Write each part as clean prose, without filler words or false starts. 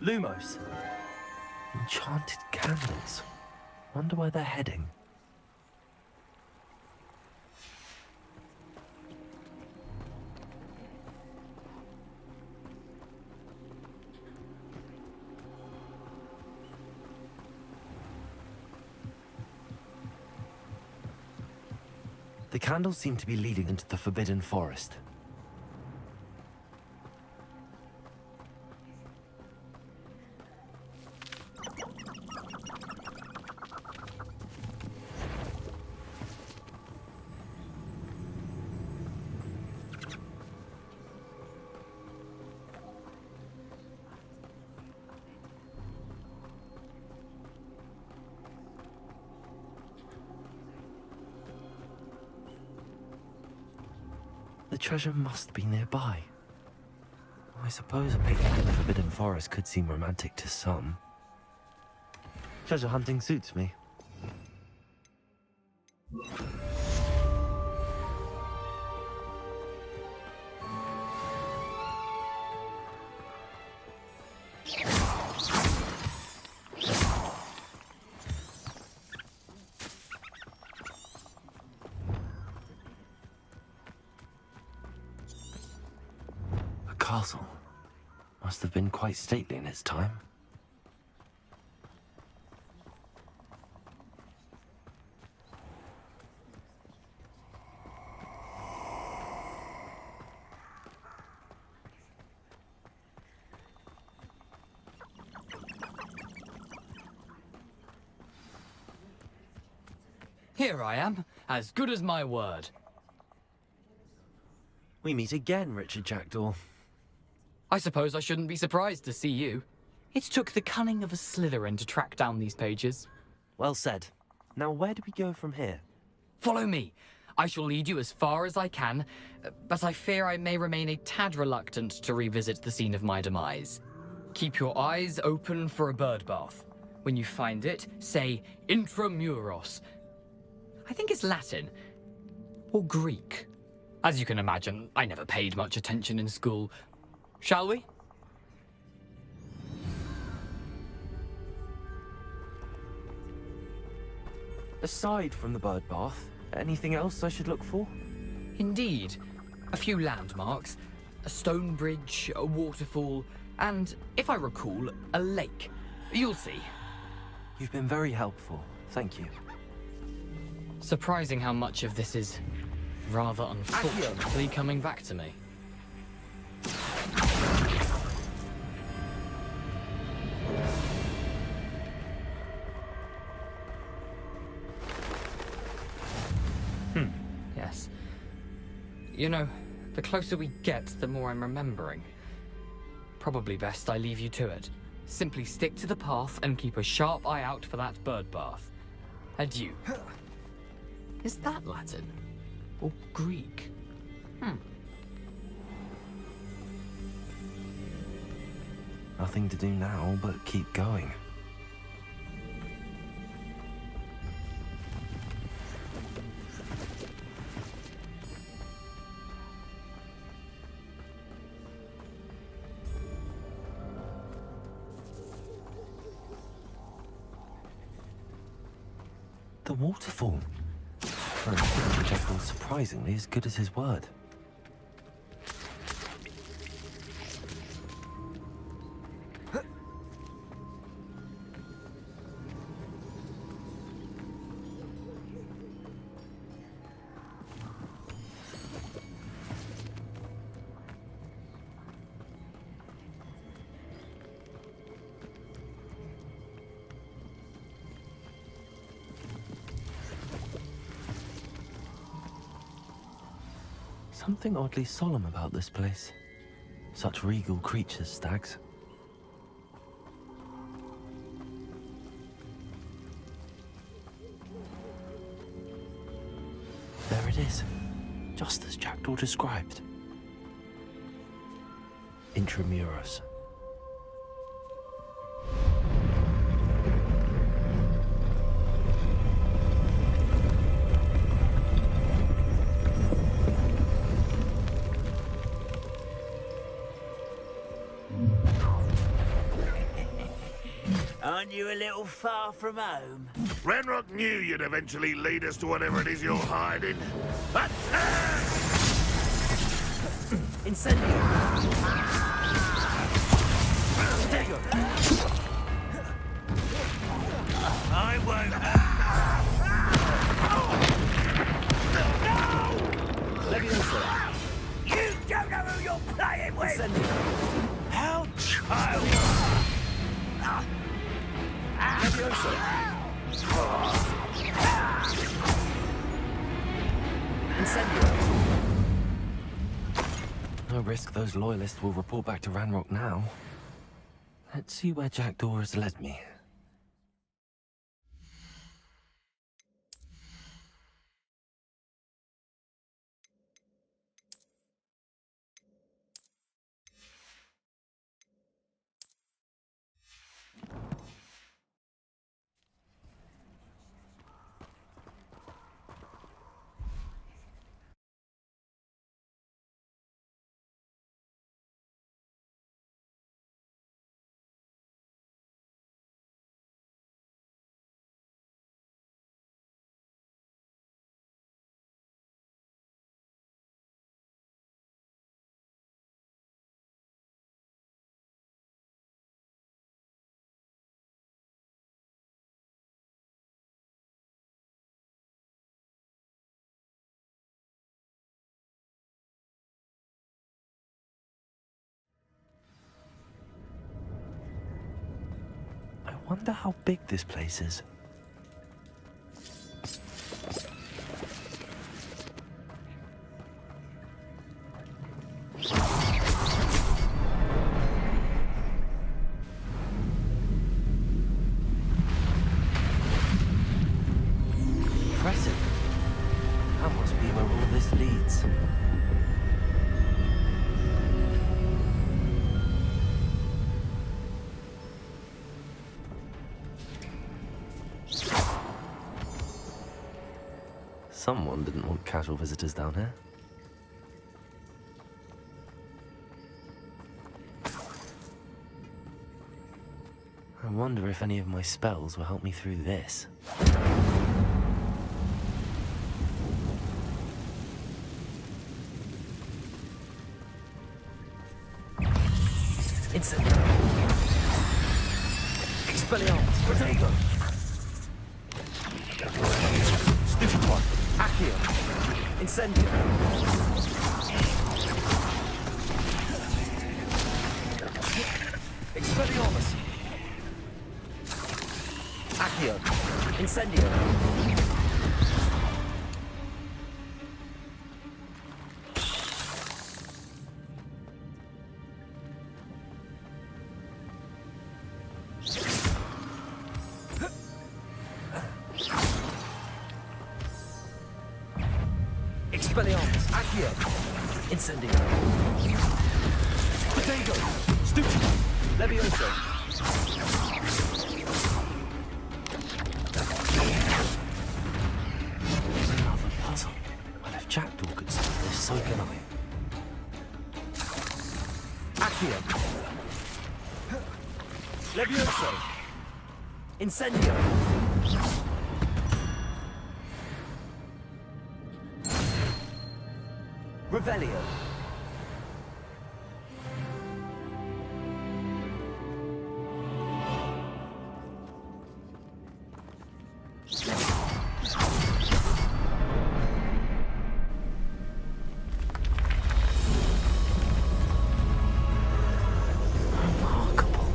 Lumos. Enchanted candles. Wonder where they're heading. The candles seem to be leading into the Forbidden Forest. The treasure must be nearby. I suppose a picnic in the Forbidden Forest could seem romantic to some. Treasure hunting suits me. Castle. Must have been quite stately in its time. Here I am, as good as my word. We meet again, Richard Jackdaw. I suppose I shouldn't be surprised to see you. It took the cunning of a Slytherin to track down these pages. Well said. Now where do we go from here? Follow me. I shall lead you as far as I can, but I fear I may remain a tad reluctant to revisit the scene of my demise. Keep your eyes open for a bird bath. When you find it, say intramuros. I think it's Latin. Or Greek. As you can imagine, I never paid much attention in school. Shall we? Aside from the bird bath, anything else I should look for? Indeed. A few landmarks, a stone bridge, a waterfall, and, if I recall, a lake. You'll see. You've been very helpful. Thank you. Surprising how much of this is rather unfortunately coming back to me. Yes. You know, the closer we get, the more I'm remembering. Probably best I leave you to it. Simply stick to the path and keep a sharp eye out for that bird bath. Adieu. Is that Latin? Or Greek? Nothing to do now but keep going. The waterfall. For a Richard Jackdaw, surprisingly as good as his word. Something oddly solemn about this place. Such regal creatures, stags. There it is, just as Jackdaw described. Intramuros. Aren't you a little far from home? Ranrock knew you'd eventually lead us to whatever it is you're hiding. But, Incendio! There you go. I won't. No! Leviosa! You don't know who you're playing with! Incendio! How childish! Leviosa! Incendio! No risk those loyalists will report back to Ranrock now. Let's see where Jackdaw has led me. I wonder how big this place is. Impressive. That must be where all this leads. Someone didn't want casual visitors down here. I wonder if any of my spells will help me through this. Instant. Expelliarmus. Protego. Stupid one. Accio. Incendio. Expelliarmus. Accio. Incendio. Expelliarmus. Accio. Incendio. Protego. Stupid. Levioso. Another puzzle. Well, if Jackdaw could solve this, so can I. Accio. Levioso. Incendio. Revelio. Remarkable.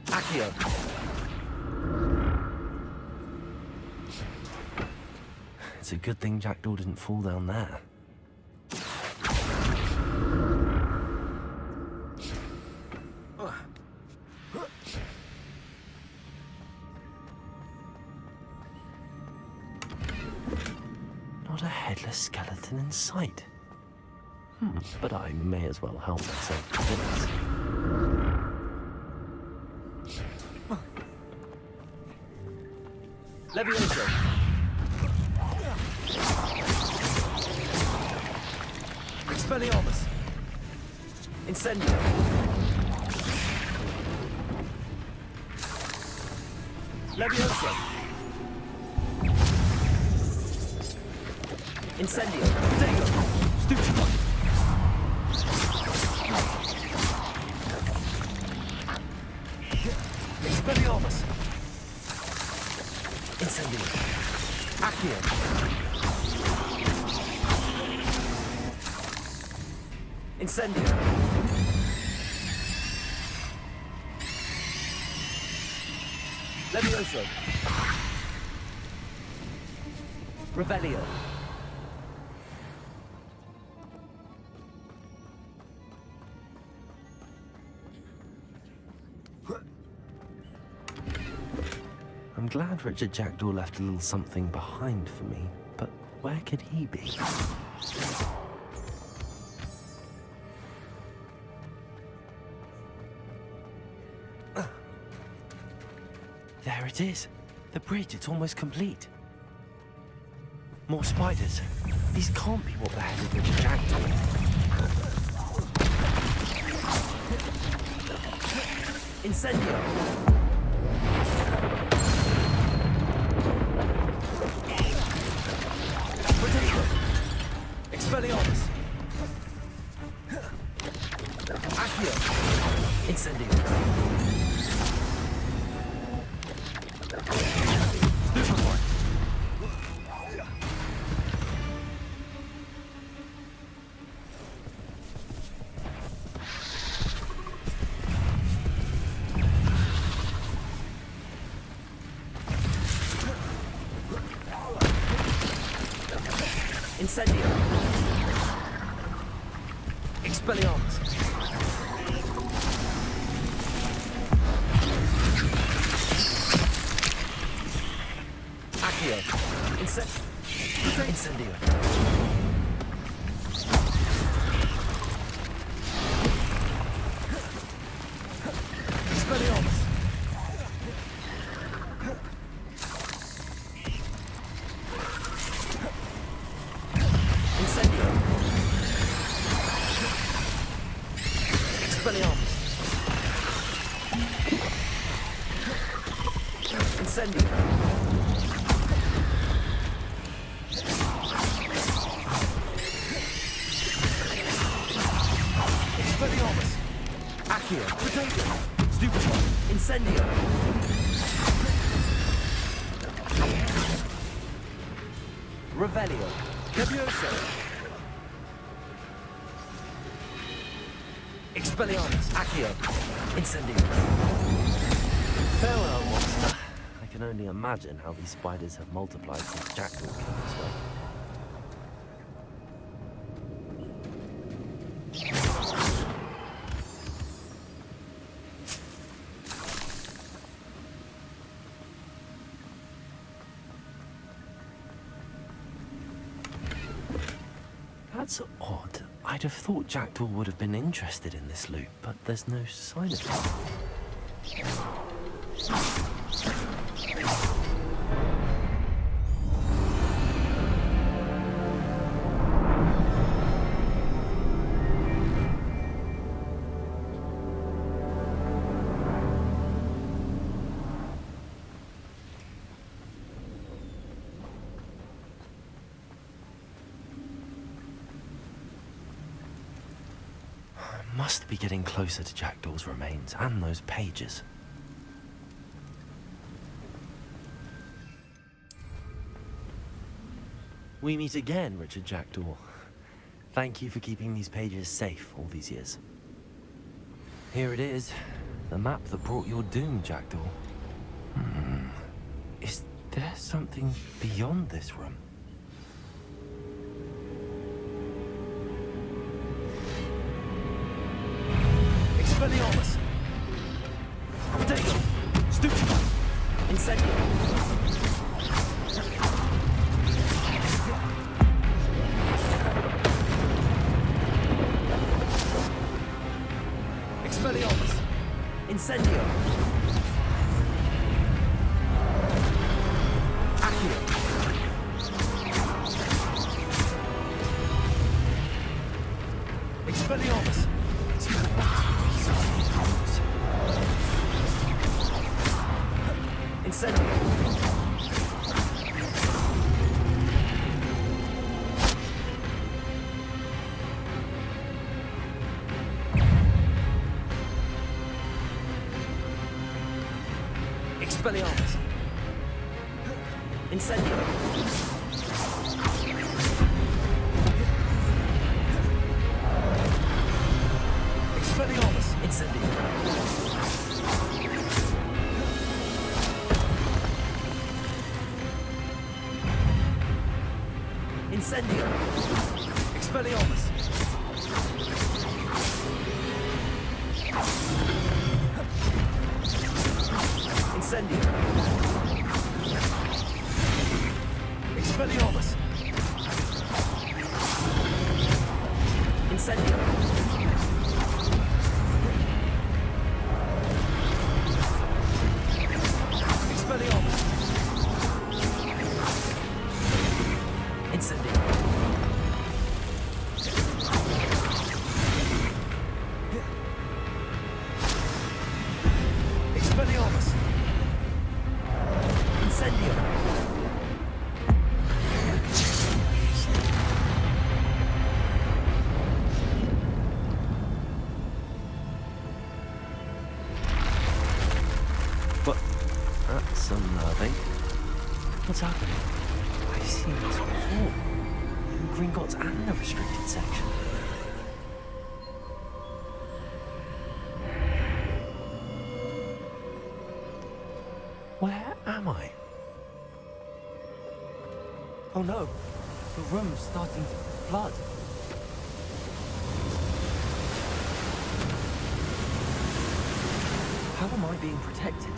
Accio. It's a good thing Jackdaw didn't fall down there. a skeleton in sight. But I may as well help myself to this. Levioso. Expelliarmus. Incendio. Levioso. Incendio. Dego. Stupefy. Expelliarmus. Incendio. Accio. Incendio. Levioso. Revelio. I'm glad Richard Jackdaw left a little something behind for me, but where could he be? There it is. The bridge, it's almost complete. More spiders. These can't be what beheaded Richard Jackdaw. Incendio. Potato. Expelliarmus. Accio. Incendio. Stupefy. Incendio. Expelliarmus. Accio. Incendio. Expelliarmus. Incendio. Expelliarmus. Incendio. Expelliarmus. Accio. Potato. Stupefy. Incendio. Revelio. Levioso. Expelliarmus. Accio. Incendio. Farewell, monster. I can only imagine how these spiders have multiplied since Jackdaw came this way. That's odd. I'd have thought Jackdaw would have been interested in this loot, but there's no sign of it. Must be getting closer to Jackdaw's remains and those pages. We meet again, Richard Jackdaw. Thank you for keeping these pages safe all these years. Here it is, the map that brought your doom, Jackdaw. Is there something beyond this room? Expelliarmus. Potato. Stupefy. Incendio. Incendio. Accio. Expelliarmus. Incendio. Expelliarmus. Incendio. Expelliarmus. Incendio. Incendio. Expelliarmus. Incendio. Expelliarmus. Incendio. Expelliarmus. Incendio. Expelliarmus. Incendio. But that's unnerving. What's happening? I've seen this before. In Gringotts and the restricted section. Where am I? Oh no, the room's starting to flood. How am I being protected?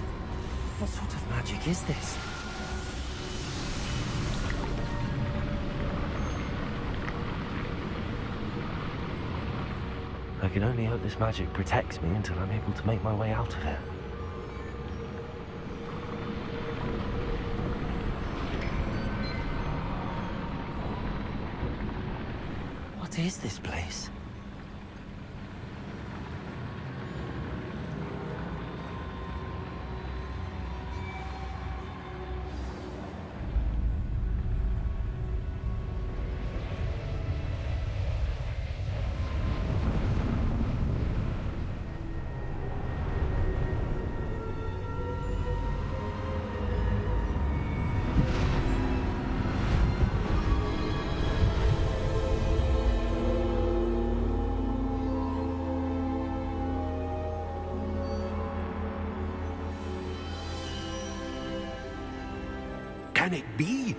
What sort of magic is this? I can only hope this magic protects me until I'm able to make my way out of here. What is this place? Can it be?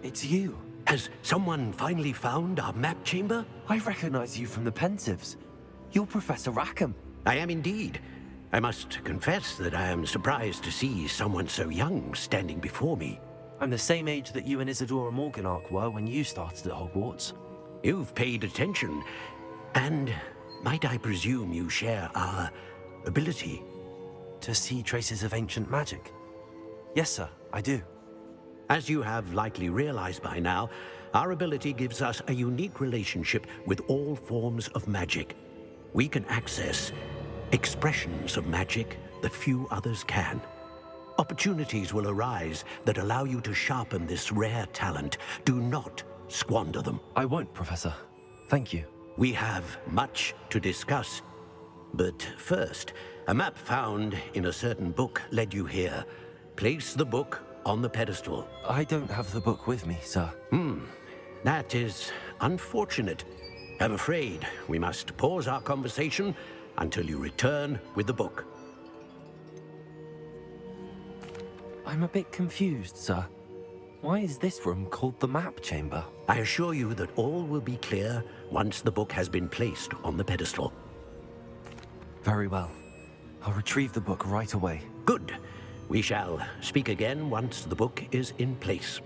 It's you. Has someone finally found our map chamber? I recognize you from the Pensives. You're Professor Rackham. I am indeed. I must confess that I am surprised to see someone so young standing before me. I'm the same age that you and Isadora Morganach were when you started at Hogwarts. You've paid attention, and might I presume you share our ability? To see traces of ancient magic? Yes, sir, I do. As you have likely realized by now, our ability gives us a unique relationship with all forms of magic. We can access expressions of magic that few others can. Opportunities will arise that allow you to sharpen this rare talent. Do not squander them. I won't, Professor. Thank you. We have much to discuss. But first, a map found in a certain book led you here. Place the book on the pedestal. I don't have the book with me, sir. That is unfortunate. I'm afraid we must pause our conversation until you return with the book. I'm a bit confused, sir. Why is this room called the map chamber? I assure you that all will be clear once the book has been placed on the pedestal. Very well. I'll retrieve the book right away. Good. We shall speak again once the book is in place.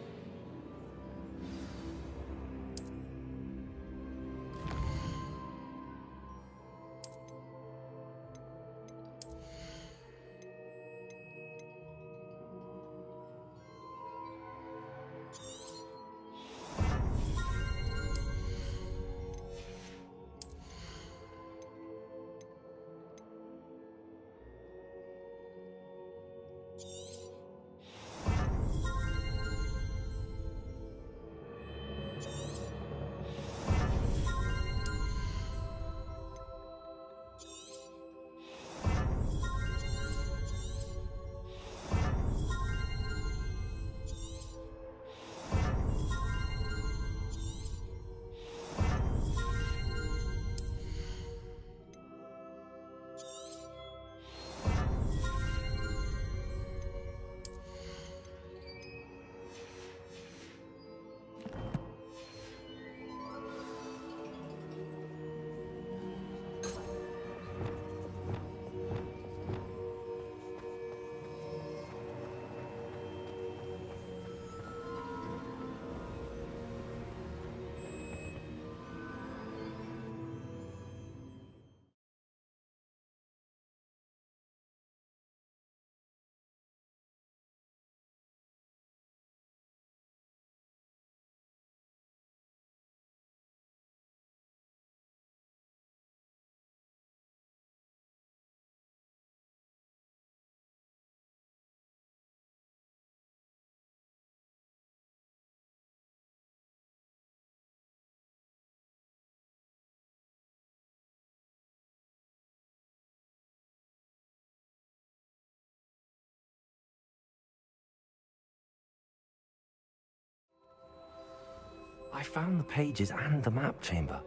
I found the pages and the map chamber.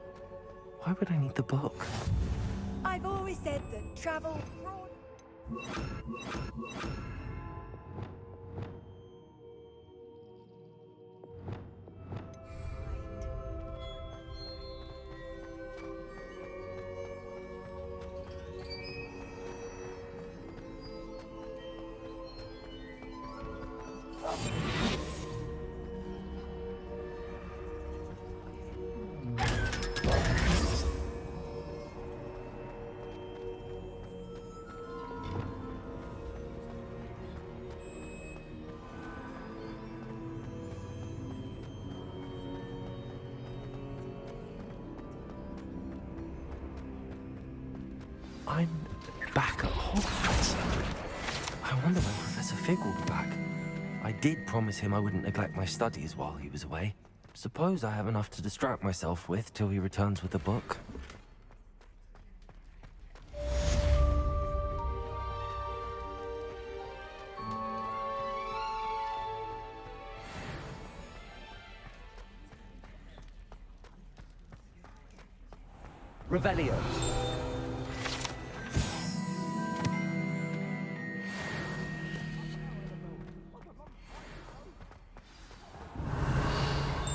Why would I need the book? I've always said that travel... I'm back at Hogwarts. I wonder when Professor Fig will be back. I did promise him I wouldn't neglect my studies while he was away. Suppose I have enough to distract myself with till he returns with the book. Revelio.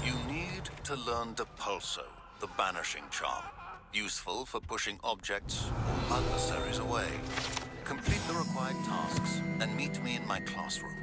You need to learn Depulso, the banishing charm. Useful for pushing objects or adversaries away. Complete the required tasks and meet me in my classroom.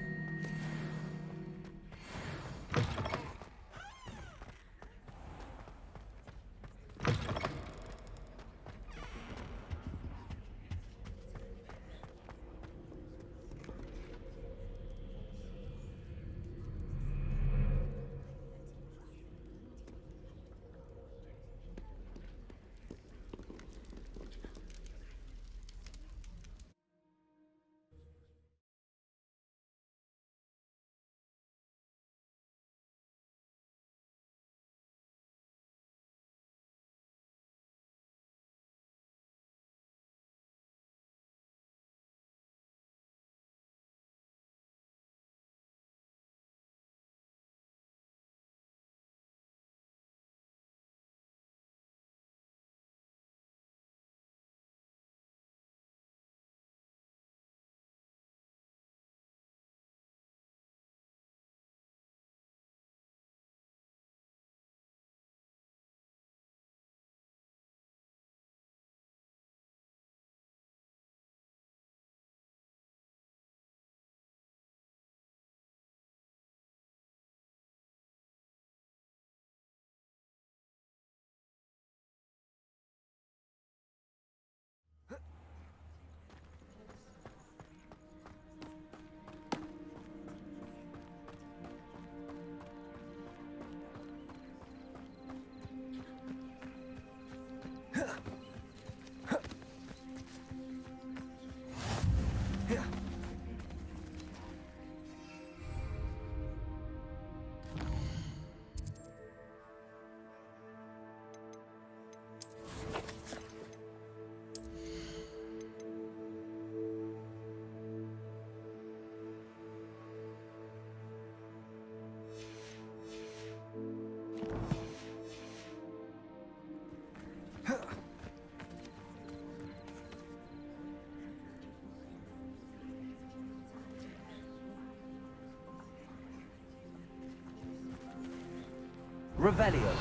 Revelio.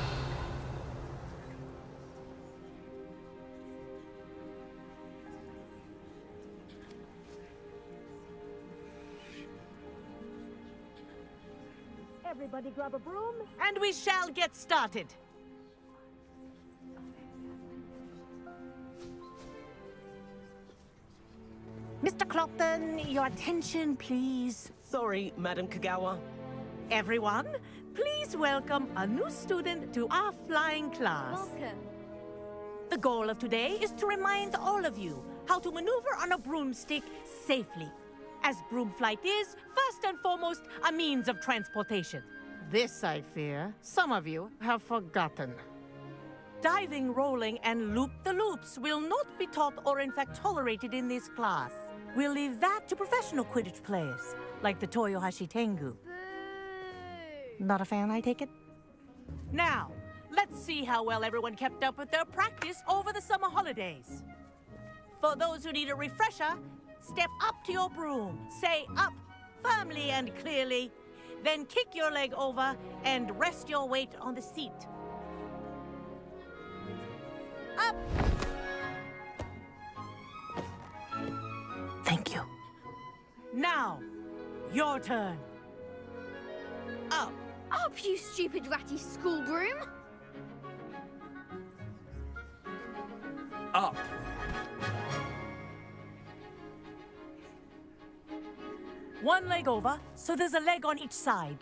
Everybody grab a broom, and we shall get started. Mr. Clopton, your attention, please. Sorry, Madam Kagawa. Everyone, please welcome a new student to our flying class. Welcome. The goal of today is to remind all of you how to maneuver on a broomstick safely, as broom flight is, first and foremost, a means of transportation. This, I fear, some of you have forgotten. Diving, rolling, and loop-the-loops will not be taught or in fact tolerated in this class. We'll leave that to professional Quidditch players, like the Toyohashi Tengu. Not a fan, I take it? Now, let's see how well everyone kept up with their practice over the summer holidays. For those who need a refresher, step up to your broom, say up firmly and clearly, then kick your leg over and rest your weight on the seat. Up! Thank you. Now, your turn. Up, you stupid ratty school broom! Up. One leg over, so there's a leg on each side.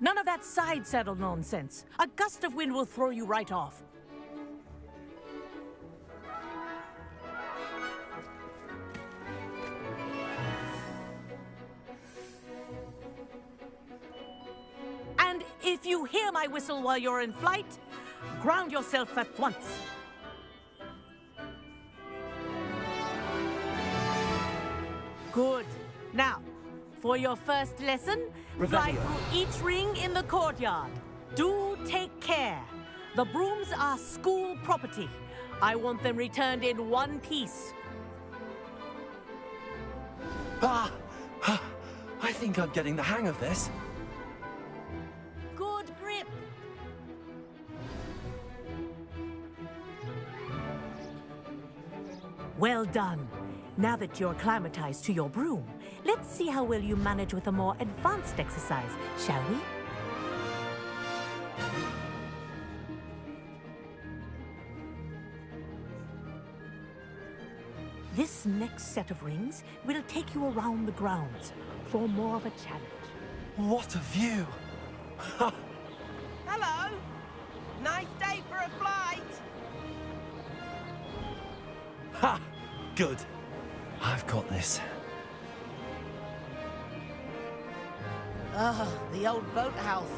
None of that side saddle nonsense. A gust of wind will throw you right off. And if you hear my whistle while you're in flight, ground yourself at once. Good. Now, for your first lesson, fly through each ring in the courtyard. Do take care. The brooms are school property. I want them returned in one piece. I think I'm getting the hang of this. Good grip. Well done. Now that you're acclimatized to your broom, let's see how well you manage with a more advanced exercise, shall we? This next set of rings will take you around the grounds for more of a challenge. What a view! Hello. Nice day for a flight. Ha! Good. I've got this. Ah, the old boathouse.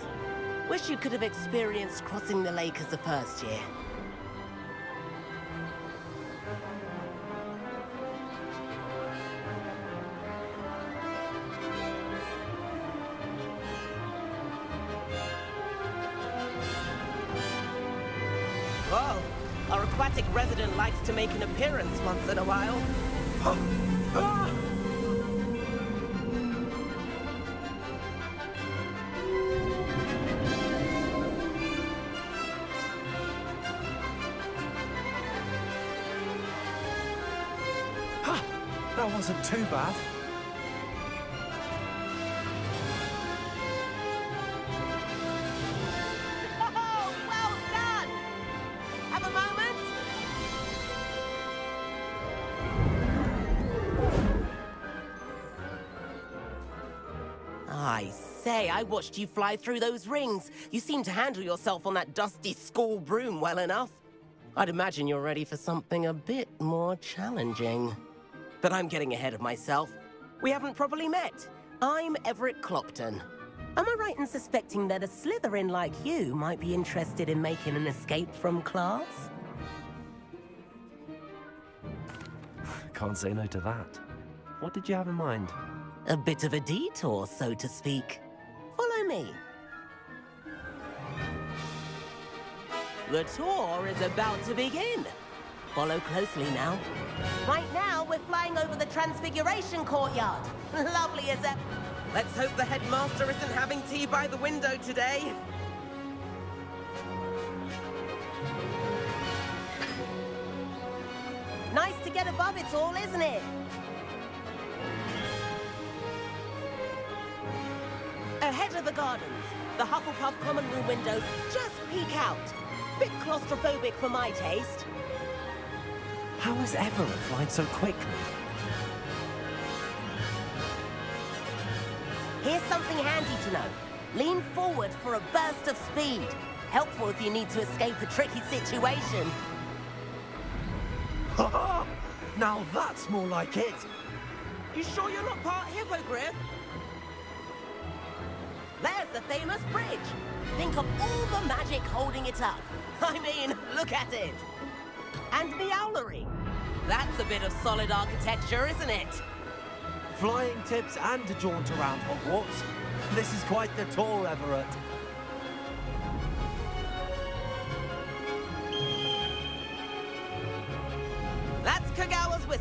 Wish you could have experienced crossing the lake as the first year. Whoa, our aquatic resident likes to make an appearance once in a while. That wasn't too bad. Oh, well done! Have a moment? I say, I watched you fly through those rings. You seem to handle yourself on that dusty school broom well enough. I'd imagine you're ready for something a bit more challenging. But I'm getting ahead of myself. We haven't properly met. I'm Everett Clopton. Am I right in suspecting that a Slytherin like you might be interested in making an escape from class? Can't say no to that. What did you have in mind? A bit of a detour, so to speak. Follow me. The tour is about to begin. Follow closely now. Right now, we're flying over the Transfiguration Courtyard. Lovely as ever. Let's hope the headmaster isn't having tea by the window today. Nice to get above it all, isn't it? Ahead of the gardens, the Hufflepuff common room windows just peek out. Bit claustrophobic for my taste. How has Everett flying so quickly? Here's something handy to know. Lean forward for a burst of speed. Helpful if you need to escape a tricky situation. Now that's more like it. You sure you're not part Hippogriff? There's the famous bridge. Think of all the magic holding it up. I mean, look at it. And the owlery. That's a bit of solid architecture, isn't it? Flying tips and a jaunt around Hogwarts. This is quite the tour, Everett.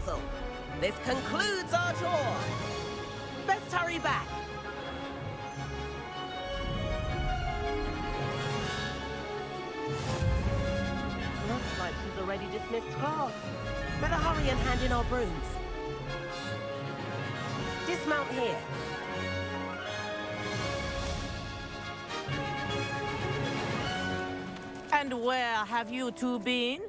whistle. This concludes our tour. Best hurry back. Looks like she's already dismissed class. Better hurry and hand in our brooms. Dismount here. And where have you two been?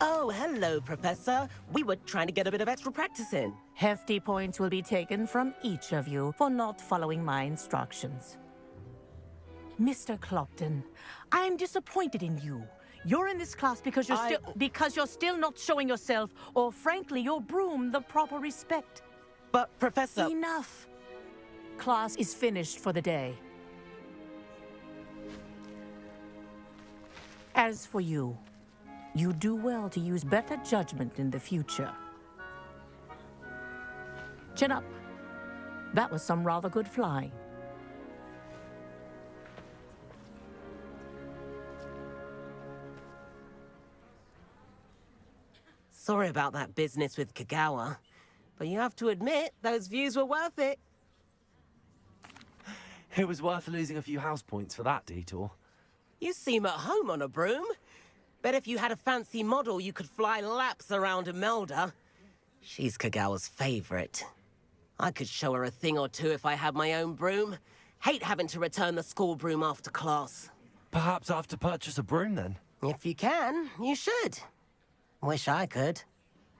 Oh, hello, Professor. We were trying to get a bit of extra practice in. Hefty points will be taken from each of you for not following my instructions. Mr. Clopton, I'm disappointed in you. You're in this class because you're still not showing yourself, or frankly, your broom the proper respect. But, Professor... Enough. Class is finished for the day. As for you, you do well to use better judgment in the future. Chin up. That was some rather good flying. Sorry about that business with Kagawa, but you have to admit, those views were worth it. It was worth losing a few house points for that detour. You seem at home on a broom. Bet if you had a fancy model, you could fly laps around Imelda. She's Kagawa's favorite. I could show her a thing or two if I had my own broom. Hate having to return the school broom after class. Perhaps I have to purchase a broom then. If you can, you should. Wish I could.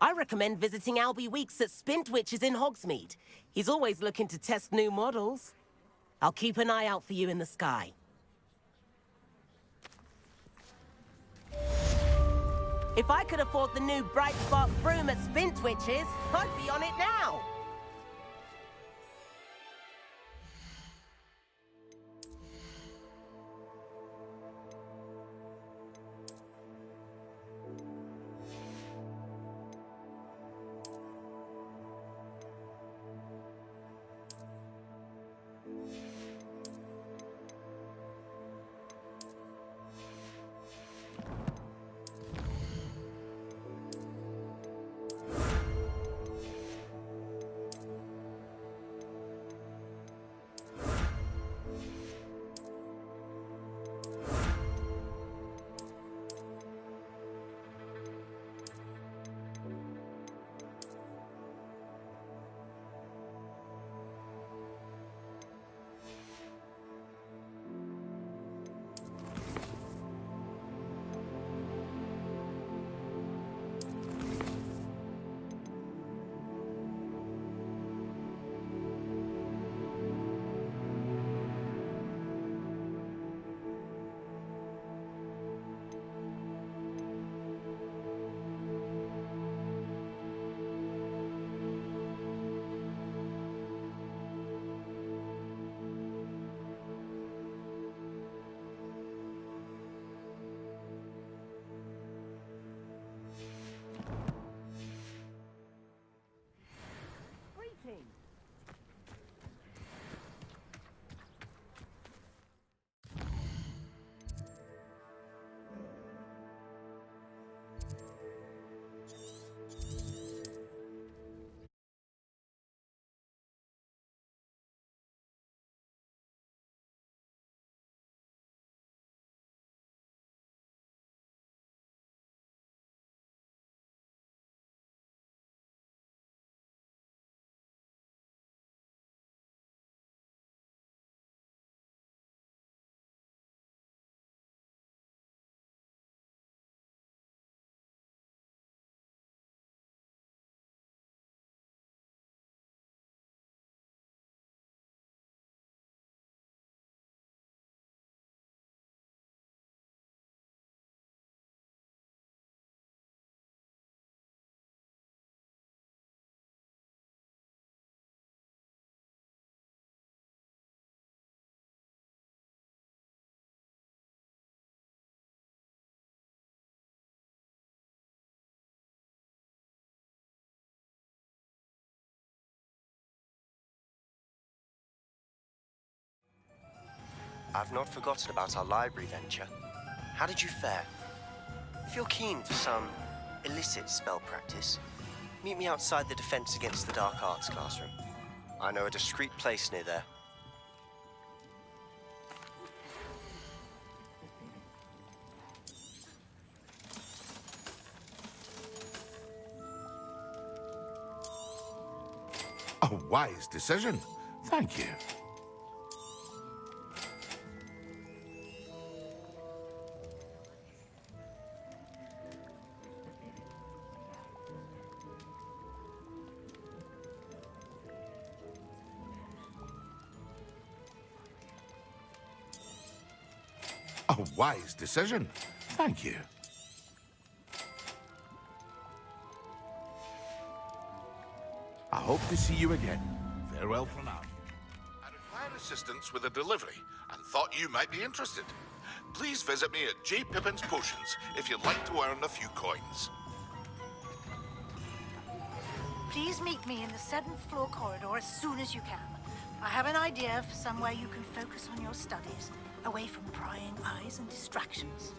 I recommend visiting Albie Weeks at Spintwitches in Hogsmeade. He's always looking to test new models. I'll keep an eye out for you in the sky. If I could afford the new Bright Spark broom at Spintwitches, I'd be on it now. I've not forgotten about our library venture. How did you fare? If you're keen for some illicit spell practice, meet me outside the Defense Against the Dark Arts classroom. I know a discreet place near there. A wise decision. Thank you. A wise decision. Thank you. I hope to see you again. Farewell for now. I require assistance with a delivery and thought you might be interested. Please visit me at J. Pippin's Potions if you'd like to earn a few coins. Please meet me in the 7th floor corridor as soon as you can. I have an idea for somewhere you can focus on your studies, away from prying eyes and distractions.